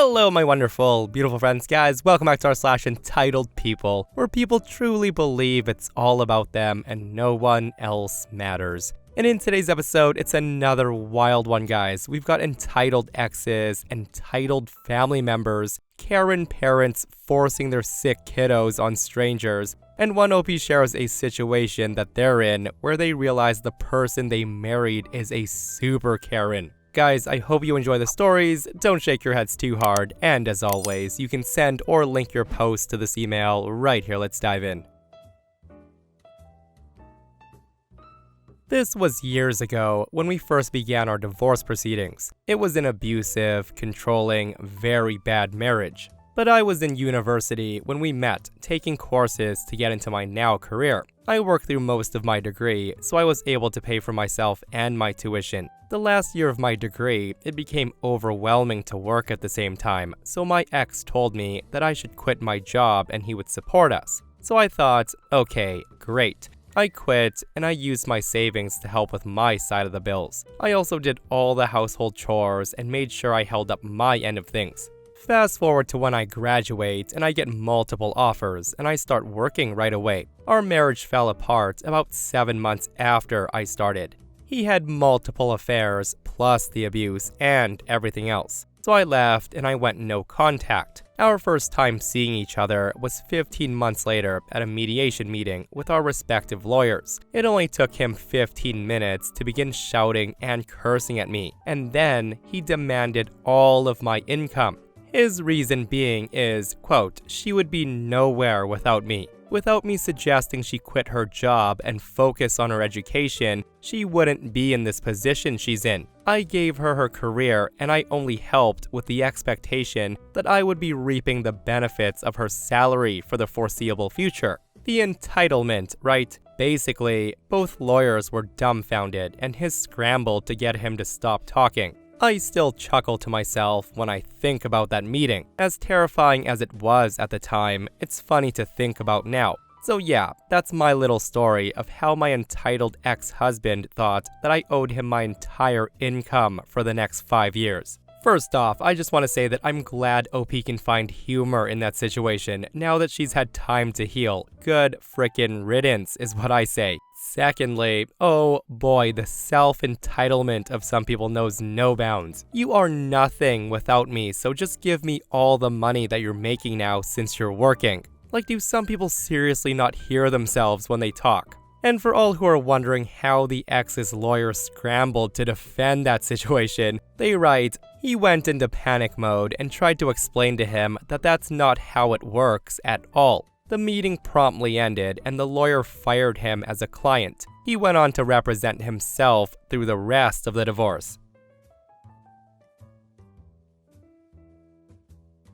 Hello, my wonderful, beautiful friends, guys. Welcome back to our /EntitledPeople, where people truly believe it's all about them and no one else matters. And in today's episode, it's another wild one, guys. We've got entitled exes, entitled family members, Karen parents forcing their sick kiddos on strangers, and one OP shares a situation that they're in where they realize the person they married is a super Karen. Guys, I hope you enjoy the stories, don't shake your heads too hard, and as always, you can send or link your post to this email right here. Let's dive in. This was years ago when we first began our divorce proceedings. It was an abusive, controlling, very bad marriage. But I was in university when we met, taking courses to get into my now career. I worked through most of my degree, so I was able to pay for myself and my tuition. The last year of my degree, it became overwhelming to work at the same time, so my ex told me that I should quit my job and he would support us. So I thought, okay, great. I quit, and I used my savings to help with my side of the bills. I also did all the household chores and made sure I held up my end of things. Fast forward to when I graduate and I get multiple offers and I start working right away. Our marriage fell apart about 7 months after I started. He had multiple affairs, plus the abuse and everything else. So I left and I went no contact. Our first time seeing each other was 15 months later at a mediation meeting with our respective lawyers. It only took him 15 minutes to begin shouting and cursing at me, and then he demanded all of my income. His reason being is, quote, she would be nowhere without me. Without me suggesting she quit her job and focus on her education, she wouldn't be in this position she's in. I gave her her career and I only helped with the expectation that I would be reaping the benefits of her salary for the foreseeable future. The entitlement, right? Basically, both lawyers were dumbfounded and his scrambled to get him to stop talking. I still chuckle to myself when I think about that meeting. As terrifying as it was at the time, it's funny to think about now. So yeah, that's my little story of how my entitled ex-husband thought that I owed him my entire income for the next 5 years. First off, I just want to say that I'm glad OP can find humor in that situation now that she's had time to heal. Good frickin' riddance is what I say. Secondly, oh boy, the self-entitlement of some people knows no bounds. You are nothing without me, so just give me all the money that you're making now since you're working. Like, do some people seriously not hear themselves when they talk? And for all who are wondering how the ex's lawyer scrambled to defend that situation, they write, he went into panic mode and tried to explain to him that that's not how it works at all. The meeting promptly ended and the lawyer fired him as a client. He went on to represent himself through the rest of the divorce.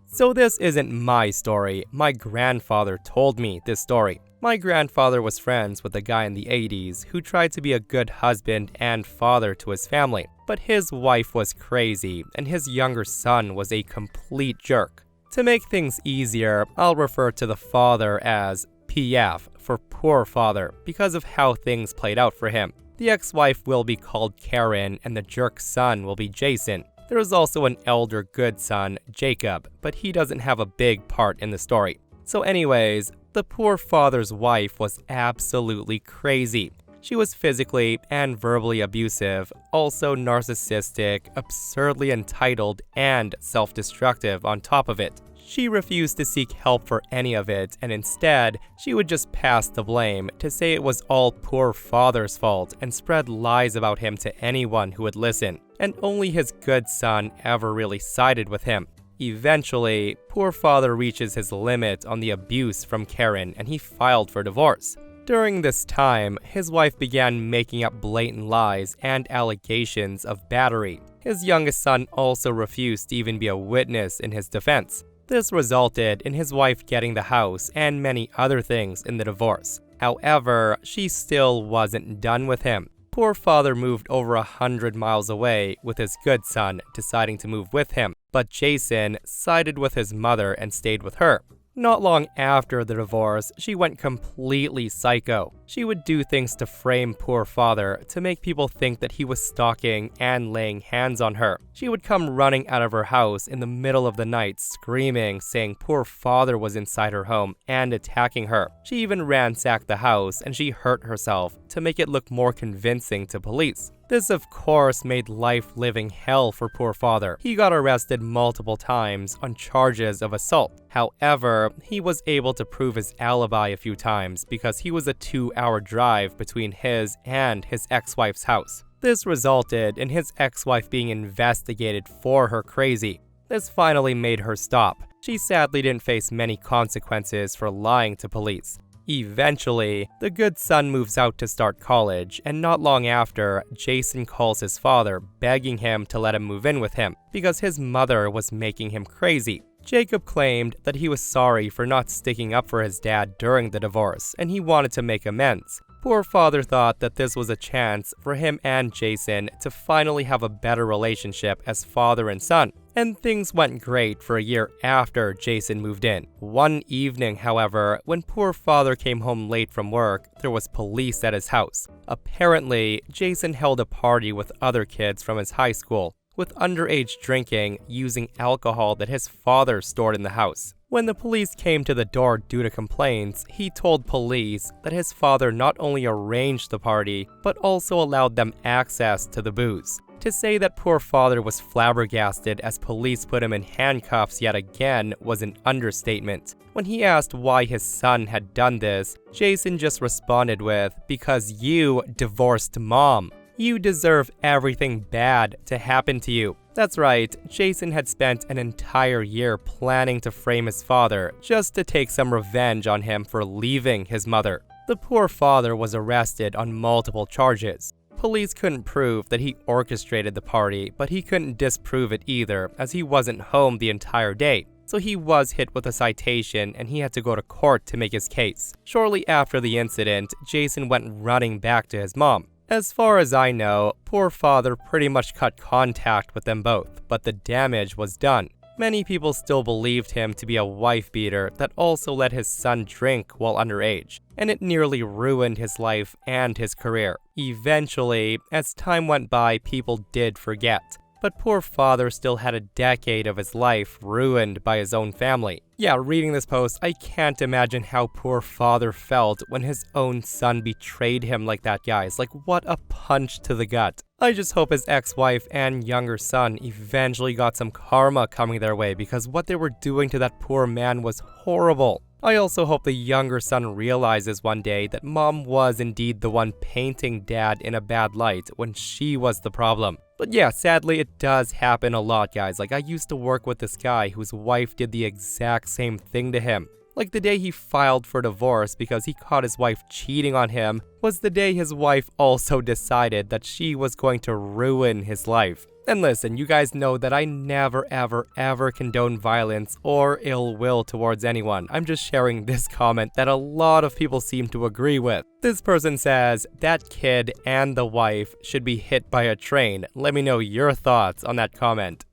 So this isn't my story. My grandfather told me this story. My grandfather was friends with a guy in the 80s who tried to be a good husband and father to his family. But his wife was crazy and his younger son was a complete jerk. To make things easier, I'll refer to the father as PF for poor father because of how things played out for him. The ex-wife will be called Karen and the jerk son will be Jason. There is also an elder good son, Jacob, but he doesn't have a big part in the story. So anyways, the poor father's wife was absolutely crazy. She was physically and verbally abusive, also narcissistic, absurdly entitled, and self-destructive on top of it. She refused to seek help for any of it, and instead, she would just pass the blame to say it was all poor father's fault and spread lies about him to anyone who would listen. And only his good son ever really sided with him. Eventually, poor father reaches his limit on the abuse from Karen and he filed for divorce. During this time, his wife began making up blatant lies and allegations of battery. His youngest son also refused to even be a witness in his defense. This resulted in his wife getting the house and many other things in the divorce. However, she still wasn't done with him. Poor father moved over 100 miles away with his good son deciding to move with him, but Jason sided with his mother and stayed with her. Not long after the divorce, she went completely psycho. She would do things to frame poor father to make people think that he was stalking and laying hands on her. She would come running out of her house in the middle of the night screaming, saying poor father was inside her home and attacking her. She even ransacked the house and she hurt herself to make it look more convincing to police. This, of course, made life living hell for poor father. He got arrested multiple times on charges of assault. However, he was able to prove his alibi a few times because he was a 2-hour drive between his and his ex-wife's house. This resulted in his ex-wife being investigated for her crazy. This finally made her stop. She sadly didn't face many consequences for lying to police. Eventually, the good son moves out to start college, and not long after, Jason calls his father, begging him to let him move in with him because his mother was making him crazy. Jacob claimed that he was sorry for not sticking up for his dad during the divorce, and he wanted to make amends. Poor father thought that this was a chance for him and Jason to finally have a better relationship as father and son. And things went great for a year after Jason moved in. One evening, however, when poor father came home late from work, there was police at his house. Apparently, Jason held a party with other kids from his high school, with underage drinking using alcohol that his father stored in the house. When the police came to the door due to complaints, he told police that his father not only arranged the party, but also allowed them access to the booze. To say that poor father was flabbergasted as police put him in handcuffs yet again was an understatement. When he asked why his son had done this, Jason just responded with, "Because you divorced mom. You deserve everything bad to happen to you." That's right, Jason had spent an entire year planning to frame his father just to take some revenge on him for leaving his mother. The poor father was arrested on multiple charges. Police couldn't prove that he orchestrated the party, but he couldn't disprove it either, as he wasn't home the entire day. So he was hit with a citation and he had to go to court to make his case. Shortly after the incident, Jason went running back to his mom. As far as I know, poor father pretty much cut contact with them both, but the damage was done. Many people still believed him to be a wife-beater that also let his son drink while underage, and it nearly ruined his life and his career. Eventually, as time went by, people did forget. But poor father still had a decade of his life ruined by his own family. Yeah, reading this post, I can't imagine how poor father felt when his own son betrayed him like that, guys. Like, what a punch to the gut. I just hope his ex-wife and younger son eventually got some karma coming their way because what they were doing to that poor man was horrible. I also hope the younger son realizes one day that mom was indeed the one painting dad in a bad light when she was the problem. But yeah, sadly it does happen a lot, guys. Like, I used to work with this guy whose wife did the exact same thing to him. Like, the day he filed for divorce because he caught his wife cheating on him was the day his wife also decided that she was going to ruin his life. And listen, you guys know that I never ever condone violence or ill will towards anyone. I'm just sharing this comment that a lot of people seem to agree with. This person says, that kid and the wife should be hit by a train. Let me know your thoughts on that comment.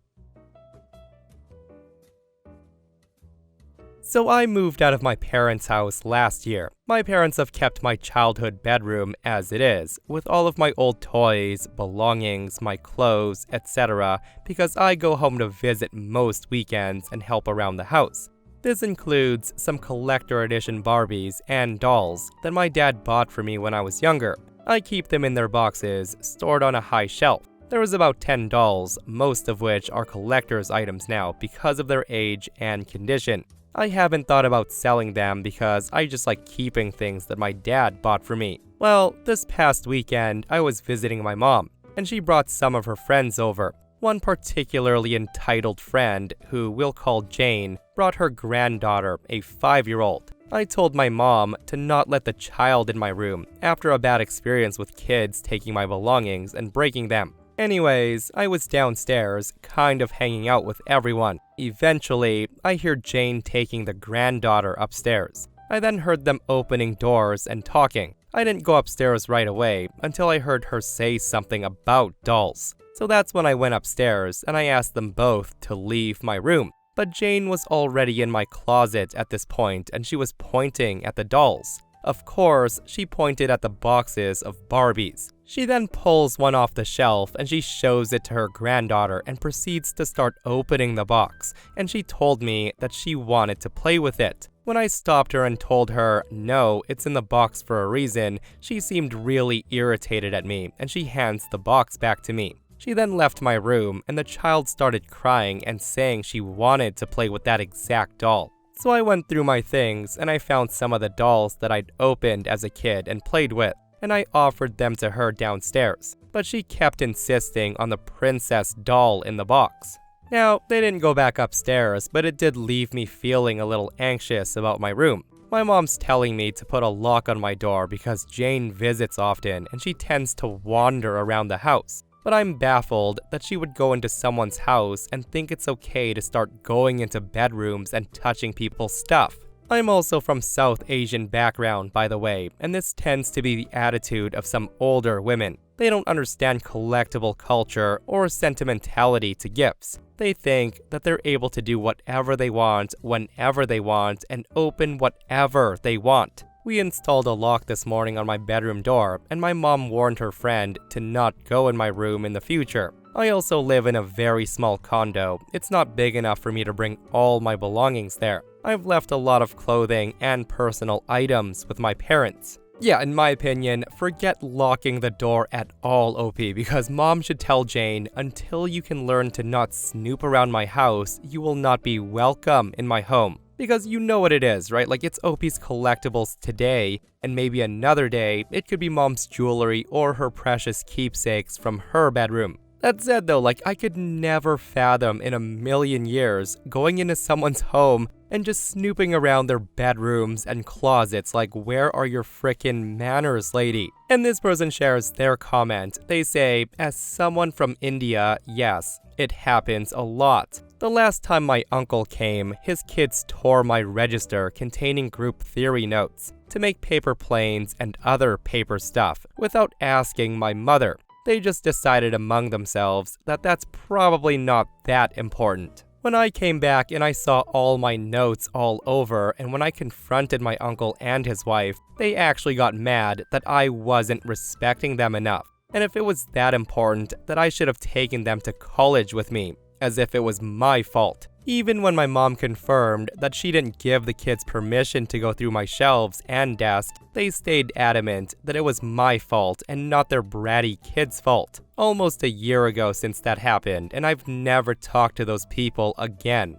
So I moved out of my parents' house last year. My parents have kept my childhood bedroom as it is, with all of my old toys, belongings, my clothes, etc., because I go home to visit most weekends and help around the house. This includes some collector edition Barbies and dolls that my dad bought for me when I was younger. I keep them in their boxes, stored on a high shelf. There was about 10 dolls, most of which are collector's items now because of their age and condition. I haven't thought about selling them because I just like keeping things that my dad bought for me. Well, this past weekend, I was visiting my mom, and she brought some of her friends over. One particularly entitled friend, who we'll call Jane, brought her granddaughter, a 5-year-old. I told my mom to not let the child in my room after a bad experience with kids taking my belongings and breaking them. Anyways, I was downstairs, kind of hanging out with everyone. Eventually, I hear Jane taking the granddaughter upstairs. I then heard them opening doors and talking. I didn't go upstairs right away until I heard her say something about dolls. So that's when I went upstairs and I asked them both to leave my room. but Jane was already in my closet at this point and she was pointing at the dolls. Of course, she pointed at the boxes of Barbies. She then pulls one off the shelf and she shows it to her granddaughter and proceeds to start opening the box, and she told me that she wanted to play with it. When I stopped her and told her, no, it's in the box for a reason, she seemed really irritated at me and she hands the box back to me. She then left my room and the child started crying and saying she wanted to play with that exact doll. So I went through my things and I found some of the dolls that I'd opened as a kid and played with, and I offered them to her downstairs, but she kept insisting on the princess doll in the box. Now, they didn't go back upstairs, but it did leave me feeling a little anxious about my room. My mom's telling me to put a lock on my door because Jane visits often and she tends to wander around the house. But I'm baffled that she would go into someone's house and think it's okay to start going into bedrooms and touching people's stuff. I'm also from South Asian background, by the way, and this tends to be the attitude of some older women. They don't understand collectible culture or sentimentality to gifts. They think that they're able to do whatever they want, whenever they want, and open whatever they want. We installed a lock this morning on my bedroom door, and my mom warned her friend to not go in my room in the future. I also live in a very small condo. It's not big enough for me to bring all my belongings there. I've left a lot of clothing and personal items with my parents. Yeah, in my opinion, forget locking the door at all, OP, because mom should tell Jane, until you can learn to not snoop around my house, you will not be welcome in my home. Because you know what it is, right? Like, it's OP's collectibles today, and maybe another day, it could be mom's jewelry or her precious keepsakes from her bedroom. That said though, like, I could never fathom in a million years going into someone's home and just snooping around their bedrooms and closets. Like, where are your frickin' manners, lady? And this person shares their comment. They say, as someone from India, yes, it happens a lot. The last time my uncle came, his kids tore my register containing group theory notes to make paper planes and other paper stuff without asking my mother. They just decided among themselves that that's probably not that important. When I came back and I saw all my notes all over, and when I confronted my uncle and his wife, they actually got mad that I wasn't respecting them enough. And if it was that important, that I should have taken them to college with me, as if it was my fault. Even when my mom confirmed that she didn't give the kids permission to go through my shelves and desk, they stayed adamant that it was my fault and not their bratty kids' fault. Almost a year ago since that happened, and I've never talked to those people again.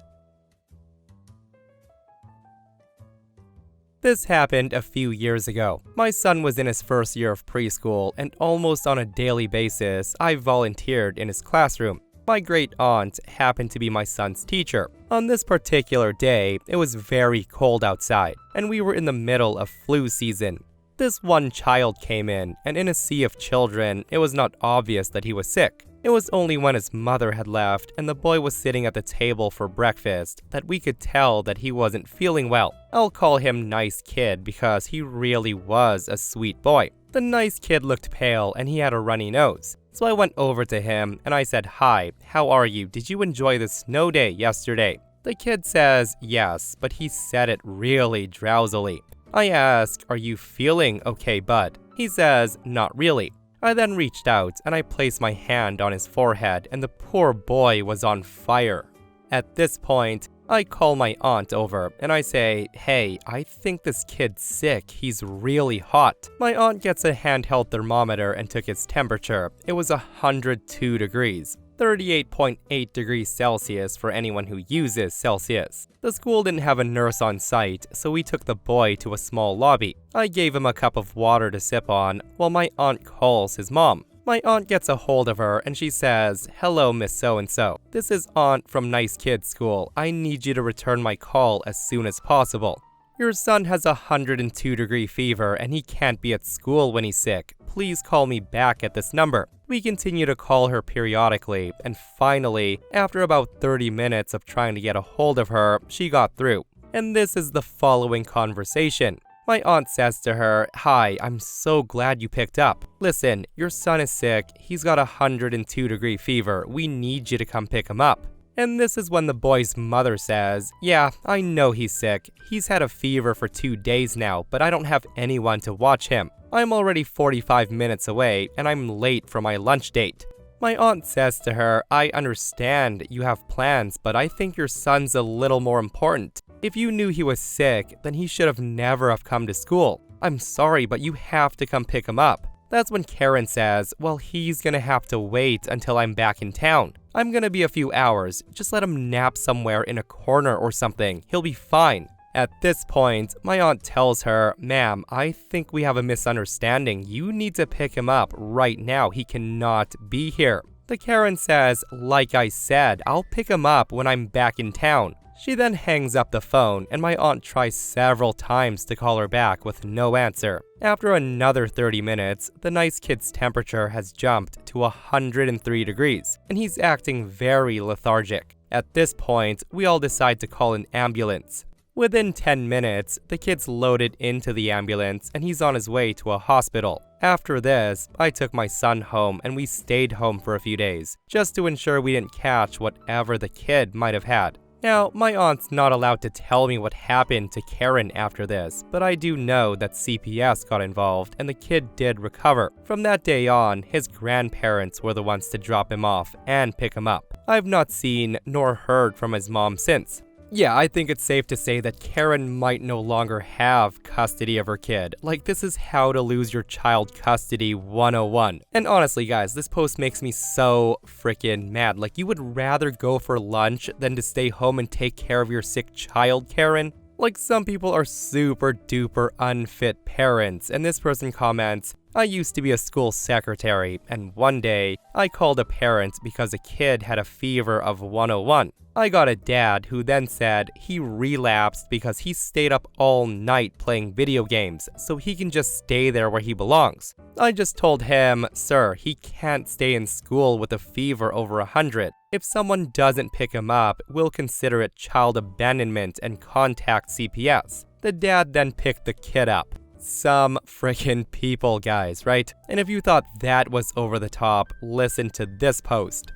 This happened a few years ago. My son was in his first year of preschool, and almost on a daily basis, I volunteered in his classroom. My great aunt happened to be my son's teacher. On this particular day, it was very cold outside, and we were in the middle of flu season. This one child came in, and in a sea of children, it was not obvious that he was sick. It was only when his mother had left and the boy was sitting at the table for breakfast that we could tell that he wasn't feeling well. I'll call him Nice Kid because he really was a sweet boy. The nice kid looked pale and he had a runny nose. So I went over to him and I said, "Hi, how are you? Did you enjoy the snow day yesterday?" The kid says yes, but he said it really drowsily. I ask, "Are you feeling okay, bud?" He says, "Not really." I then reached out and I placed my hand on his forehead and the poor boy was on fire. At this point, I call my aunt over and I say, "Hey, I think this kid's sick. He's really hot." My aunt gets a handheld thermometer and took his temperature. It was 102 degrees. 38.8 degrees Celsius for anyone who uses Celsius. The school didn't have a nurse on site, so we took the boy to a small lobby. I gave him a cup of water to sip on, while my aunt calls his mom. My aunt gets a hold of her and she says, "Hello, Miss So-and-so. This is Aunt from Nice Kid School. I need you to return my call as soon as possible. Your son has a 102-degree fever and he can't be at school when he's sick. Please call me back at this number." We continue to call her periodically, and finally, after about 30 minutes of trying to get a hold of her, she got through. And this is the following conversation. My aunt says to her, "Hi, I'm so glad you picked up. Listen, your son is sick. He's got a 102-degree fever. We need you to come pick him up." And this is when the boy's mother says, "Yeah, I know he's sick. He's had a fever for 2 days now, but I don't have anyone to watch him. I'm already 45 minutes away, and I'm late for my lunch date." My aunt says to her, "I understand you have plans, but I think your son's a little more important. If you knew he was sick, then he should have never have come to school. I'm sorry, but you have to come pick him up." That's when Karen says, "Well, he's gonna have to wait until I'm back in town. I'm gonna be a few hours. Just let him nap somewhere in a corner or something. He'll be fine." At this point, my aunt tells her, "Ma'am, I think we have a misunderstanding. You need to pick him up right now. He cannot be here." The Karen says, "Like I said, I'll pick him up when I'm back in town." She then hangs up the phone, and my aunt tries several times to call her back with no answer. After another 30 minutes, the nice kid's temperature has jumped to 103 degrees, and he's acting very lethargic. At this point, we all decide to call an ambulance. Within 10 minutes, the kid's loaded into the ambulance, and he's on his way to a hospital. After this, I took my son home, and we stayed home for a few days, just to ensure we didn't catch whatever the kid might have had. Now, my aunt's not allowed to tell me what happened to Karen after this, but I do know that CPS got involved and the kid did recover. From that day on, his grandparents were the ones to drop him off and pick him up. I've not seen nor heard from his mom since. Yeah, I think it's safe to say that Karen might no longer have custody of her kid. Like, this is how to lose your child custody 101. And honestly, guys, this post makes me so freaking mad. Like, you would rather go for lunch than to stay home and take care of your sick child, Karen? Like, some people are super duper unfit parents, and this person comments, "I used to be a school secretary, and one day, I called a parent because a kid had a fever of 101. I got a dad who then said he relapsed because he stayed up all night playing video games, so he can just stay there where he belongs. I just told him, sir, he can't stay in school with a fever over 100. If someone doesn't pick him up, we'll consider it child abandonment and contact CPS. The dad then picked the kid up." Some frickin' people, guys, right? And if you thought that was over the top, listen to this post.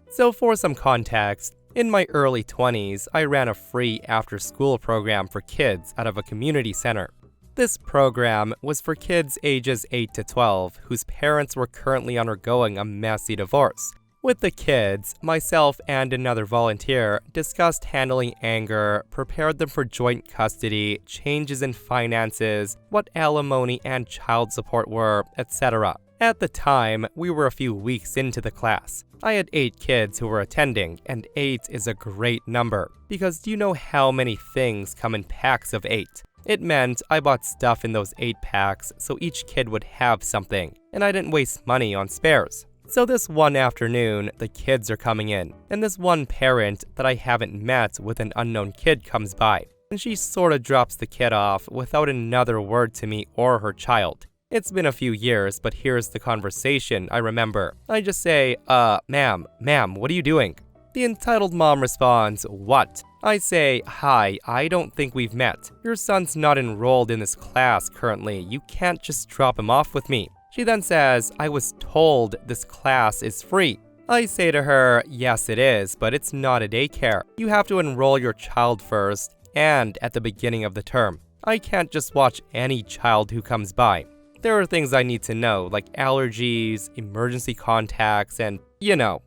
So for some context, in my early 20s, I ran a free after-school program for kids out of a community center. This program was for kids ages 8 to 12 whose parents were currently undergoing a messy divorce. With the kids, myself and another volunteer discussed handling anger, prepared them for joint custody, changes in finances, what alimony and child support were, etc. At the time, we were a few weeks into the class. I had 8 kids who were attending, and 8 is a great number, because do you know how many things come in packs of 8? It meant I bought stuff in those 8 packs so each kid would have something, and I didn't waste money on spares. So this one afternoon, the kids are coming in, and this one parent that I haven't met with an unknown kid comes by, and she sorta drops the kid off without another word to me or her child. It's been a few years, but here's the conversation I remember. I just say, ma'am, what are you doing?" The entitled mom responds, "What?" I say, "Hi, I don't think we've met. Your son's not enrolled in this class currently. You can't just drop him off with me." She then says, "I was told this class is free." I say to her, "Yes, it is, but it's not a daycare. You have to enroll your child first and at the beginning of the term. I can't just watch any child who comes by. There are things I need to know, like allergies, emergency contacts, and,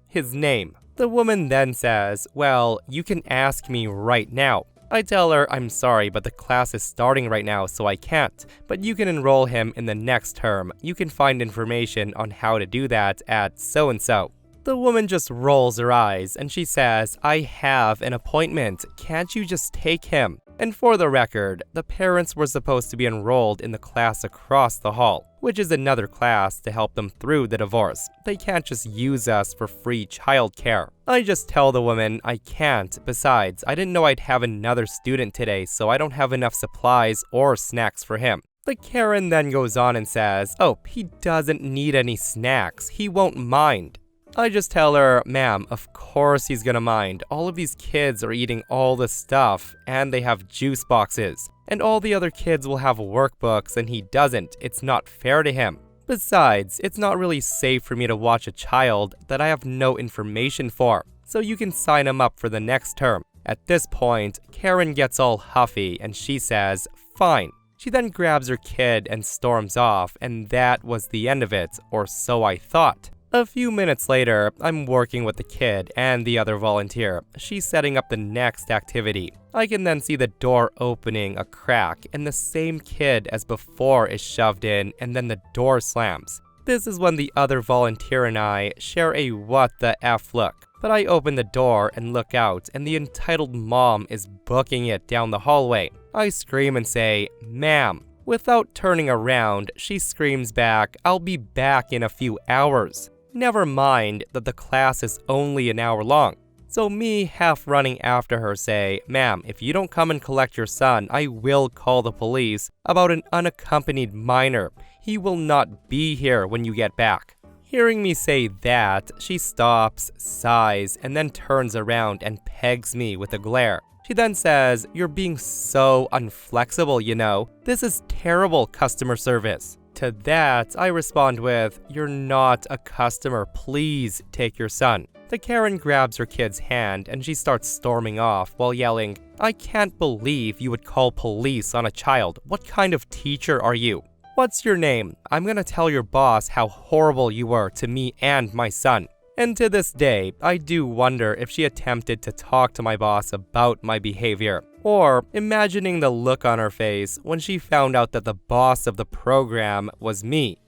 his name." The woman then says, "Well, you can ask me right now." I tell her, "I'm sorry, but the class is starting right now, so I can't. But you can enroll him in the next term. You can find information on how to do that at so-and-so." The woman just rolls her eyes, and she says, "I have an appointment. Can't you just take him?" And for the record, the parents were supposed to be enrolled in the class across the hall, which is another class to help them through the divorce. They can't just use us for free childcare. I just tell the woman I can't. Besides, I didn't know I'd have another student today, so I don't have enough supplies or snacks for him. The Karen then goes on and says, "Oh, he doesn't need any snacks. He won't mind." I just tell her, "Ma'am, of course he's gonna mind. All of these kids are eating all this stuff, and they have juice boxes. And all the other kids will have workbooks, and he doesn't. It's not fair to him." Besides, it's not really safe for me to watch a child that I have no information for, so you can sign him up for the next term. At this point, Karen gets all huffy and she says, fine. She then grabs her kid and storms off, and that was the end of it, or so I thought. A few minutes later, I'm working with the kid and the other volunteer. She's setting up the next activity. I can then see the door opening a crack, and the same kid as before is shoved in, and then the door slams. This is when the other volunteer and I share a what the F look. But I open the door and look out, and the entitled mom is booking it down the hallway. I scream and say, ma'am. Without turning around, she screams back, I'll be back in a few hours. Never mind that the class is only an hour long. So me half running after her say, ma'am, if you don't come and collect your son, I will call the police about an unaccompanied minor. He will not be here when you get back. Hearing me say that, she stops, sighs, and then turns around and pegs me with a glare. She then says, you're being so unflexible, you know. This is terrible customer service. To that, I respond with, you're not a customer, please take your son. The Karen grabs her kid's hand and she starts storming off while yelling, I can't believe you would call police on a child. What kind of teacher are you? What's your name? I'm gonna tell your boss how horrible you were to me and my son. And to this day, I do wonder if she attempted to talk to my boss about my behavior. Or imagining the look on her face when she found out that the boss of the program was me.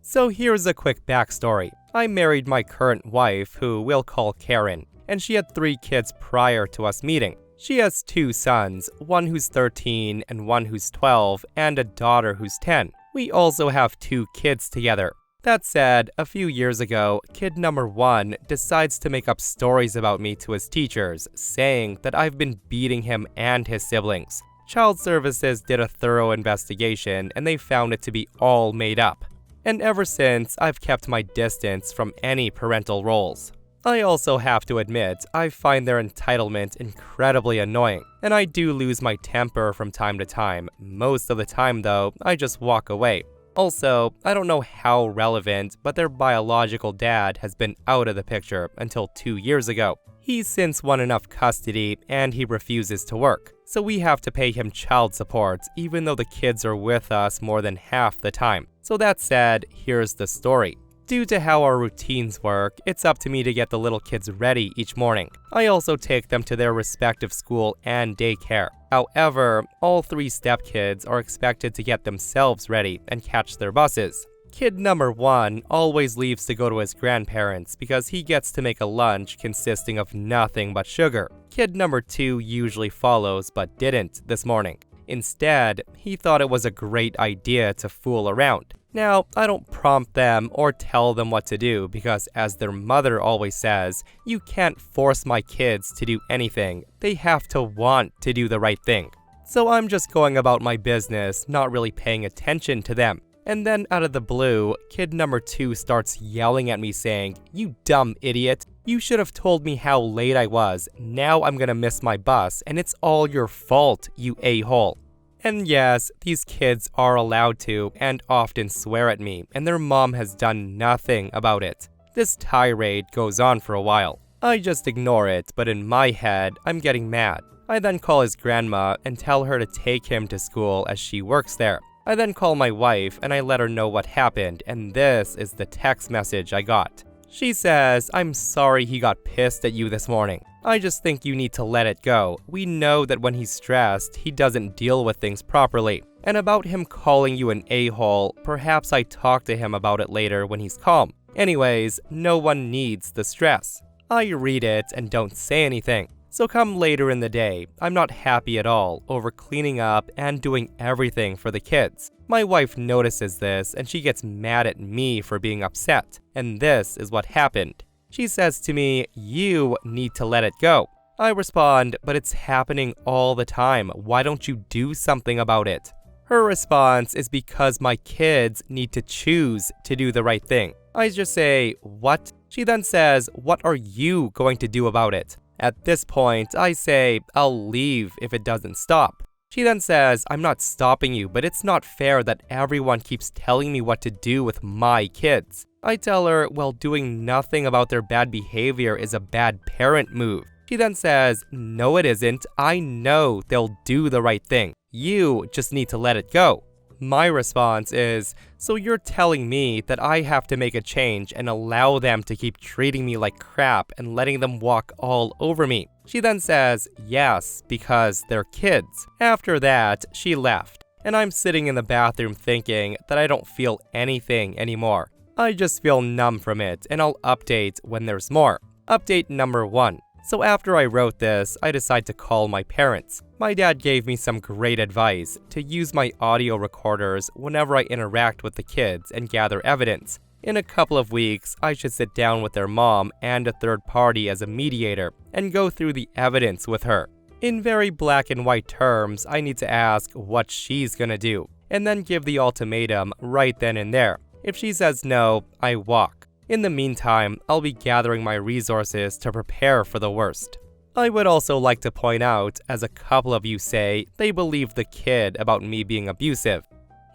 So here's a quick backstory. I married my current wife, who we'll call Karen, and she had 3 kids prior to us meeting. She has 2 sons, one who's 13 and one who's 12, and a daughter who's 10. We also have 2 kids together. That said, a few years ago, kid number 1 decides to make up stories about me to his teachers, saying that I've been beating him and his siblings. Child Services did a thorough investigation and they found it to be all made up. And ever since, I've kept my distance from any parental roles. I also have to admit, I find their entitlement incredibly annoying, and I do lose my temper from time to time. Most of the time though, I just walk away. Also, I don't know how relevant, but their biological dad has been out of the picture until 2 years ago. He's since won enough custody and he refuses to work, so we have to pay him child support even though the kids are with us more than half the time. So that said, here's the story. Due to how our routines work, it's up to me to get the little kids ready each morning. I also take them to their respective school and daycare. However, all 3 stepkids are expected to get themselves ready and catch their buses. Kid number 1 always leaves to go to his grandparents because he gets to make a lunch consisting of nothing but sugar. Kid number 2 usually follows but didn't this morning. Instead, he thought it was a great idea to fool around. Now, I don't prompt them or tell them what to do because, as their mother always says, you can't force my kids to do anything. They have to want to do the right thing. So I'm just going about my business, not really paying attention to them. And then out of the blue, kid number 2 starts yelling at me saying, you dumb idiot. You should have told me how late I was. Now I'm gonna miss my bus, and it's all your fault, you a-hole. And yes, these kids are allowed to and often swear at me, and their mom has done nothing about it. This tirade goes on for a while. I just ignore it, but in my head, I'm getting mad. I then call his grandma and tell her to take him to school as she works there. I then call my wife and I let her know what happened, and this is the text message I got. She says, I'm sorry he got pissed at you this morning. I just think you need to let it go. We know that when he's stressed, he doesn't deal with things properly. And about him calling you an a-hole, perhaps I talk to him about it later when he's calm. Anyways, no one needs the stress. I read it and don't say anything. So come later in the day, I'm not happy at all over cleaning up and doing everything for the kids. My wife notices this and she gets mad at me for being upset. And this is what happened. She says to me, you need to let it go. I respond, but it's happening all the time. Why don't you do something about it? Her response is because my kids need to choose to do the right thing. I just say, what? She then says, what are you going to do about it? At this point, I say, I'll leave if it doesn't stop. She then says, "I'm not stopping you, but it's not fair that everyone keeps telling me what to do with my kids." I tell her, well, doing nothing about their bad behavior is a bad parent move. She then says, "No, it isn't. I know they'll do the right thing. You just need to let it go." My response is, "So you're telling me that I have to make a change and allow them to keep treating me like crap and letting them walk all over me?" She then says, "Yes, because they're kids." After that, she left, and I'm sitting in the bathroom thinking that I don't feel anything anymore. I just feel numb from it, and I'll update when there's more. Update number 1. So after I wrote this, I decided to call my parents. My dad gave me some great advice to use my audio recorders whenever I interact with the kids and gather evidence. In a couple of weeks, I should sit down with their mom and a third party as a mediator and go through the evidence with her. In very black and white terms, I need to ask what she's gonna do, and then give the ultimatum right then and there. If she says no, I walk. In the meantime, I'll be gathering my resources to prepare for the worst. I would also like to point out, as a couple of you say, they believe the kid about me being abusive.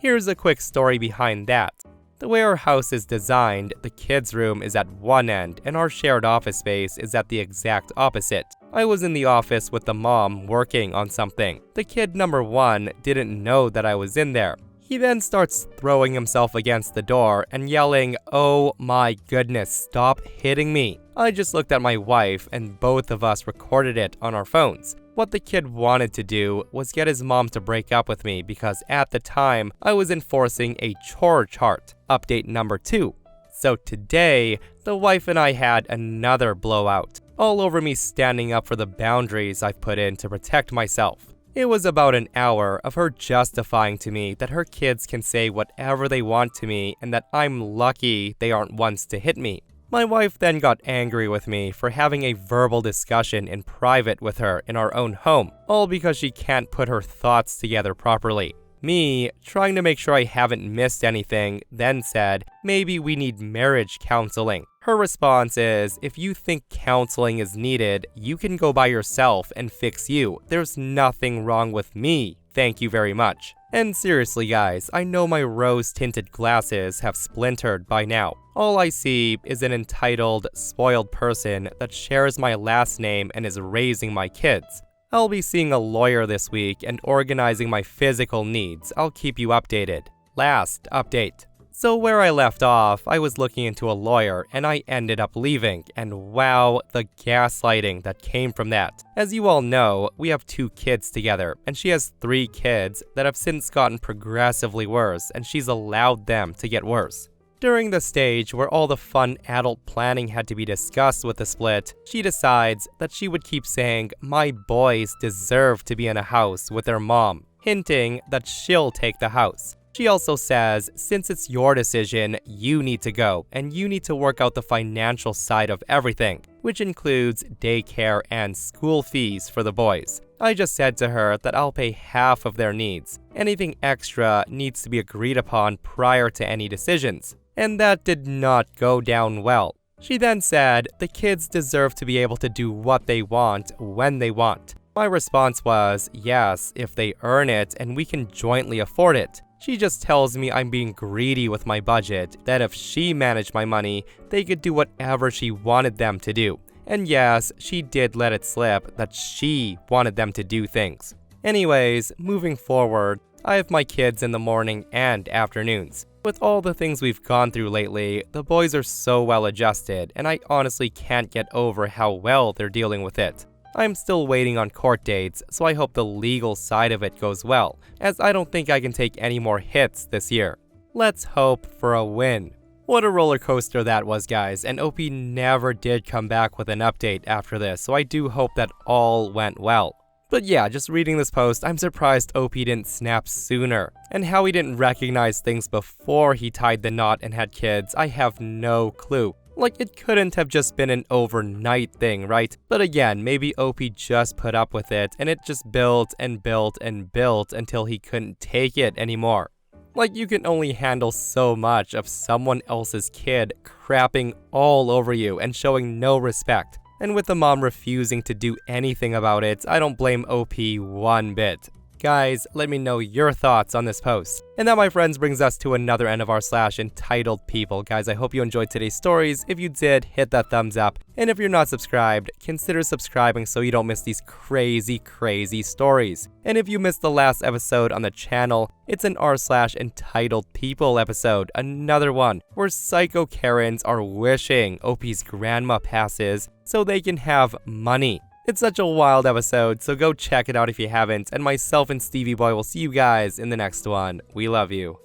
Here's a quick story behind that. The way our house is designed, the kids' room is at one end and our shared office space is at the exact opposite. I was in the office with the mom working on something. The kid number 1 didn't know that I was in there. He then starts throwing himself against the door and yelling, "Oh my goodness, stop hitting me." I just looked at my wife and both of us recorded it on our phones. What the kid wanted to do was get his mom to break up with me because at the time, I was enforcing a chore chart. Update number 2. So today, the wife and I had another blowout, all over me standing up for the boundaries I've put in to protect myself. It was about an hour of her justifying to me that her kids can say whatever they want to me and that I'm lucky they aren't ones to hit me. My wife then got angry with me for having a verbal discussion in private with her in our own home, all because she can't put her thoughts together properly. Me, trying to make sure I haven't missed anything, then said, "Maybe we need marriage counseling." Her response is, "If you think counseling is needed, you can go by yourself and fix you. There's nothing wrong with me. Thank you very much." And seriously guys, I know my rose-tinted glasses have splintered by now. All I see is an entitled, spoiled person that shares my last name and is raising my kids. I'll be seeing a lawyer this week and organizing my physical needs. I'll keep you updated. Last update. So where I left off, I was looking into a lawyer and I ended up leaving, and wow, the gaslighting that came from that. As you all know, we have 2 kids together, and she has 3 kids that have since gotten progressively worse, and she's allowed them to get worse. During the stage where all the fun adult planning had to be discussed with the split, she decides that she would keep saying, "My boys deserve to be in a house with their mom," hinting that she'll take the house. She also says, "Since it's your decision, you need to go, and you need to work out the financial side of everything," which includes daycare and school fees for the boys. I just said to her that I'll pay half of their needs. Anything extra needs to be agreed upon prior to any decisions. And that did not go down well. She then said, "The kids deserve to be able to do what they want when they want." My response was, "Yes, if they earn it and we can jointly afford it." She just tells me I'm being greedy with my budget, that if she managed my money, they could do whatever she wanted them to do. And yes, she did let it slip that she wanted them to do things. Anyways, moving forward, I have my kids in the morning and afternoons. With all the things we've gone through lately, the boys are so well adjusted, and I honestly can't get over how well they're dealing with it. I'm still waiting on court dates, so I hope the legal side of it goes well, as I don't think I can take any more hits this year. Let's hope for a win. What a roller coaster that was, guys, and OP never did come back with an update after this, so I do hope that all went well. But yeah, just reading this post, I'm surprised OP didn't snap sooner. And how he didn't recognize things before he tied the knot and had kids, I have no clue. Like, it couldn't have just been an overnight thing, right? But again, maybe OP just put up with it, and it just built and built and built until he couldn't take it anymore. Like, you can only handle so much of someone else's kid crapping all over you and showing no respect. And with the mom refusing to do anything about it, I don't blame OP one bit. Guys, let me know your thoughts on this post. And that, my friends, brings us to another end of our / entitled people. Guys, I hope you enjoyed today's stories. If you did, hit that thumbs up. And if you're not subscribed, consider subscribing so you don't miss these crazy stories. And if you missed the last episode on the channel, it's an r/ entitled people episode, another one where psycho Karens are wishing OP's grandma passes so they can have money. It's such a wild episode, so go check it out if you haven't, and myself and Stevie Boy will see you guys in the next one. We love you.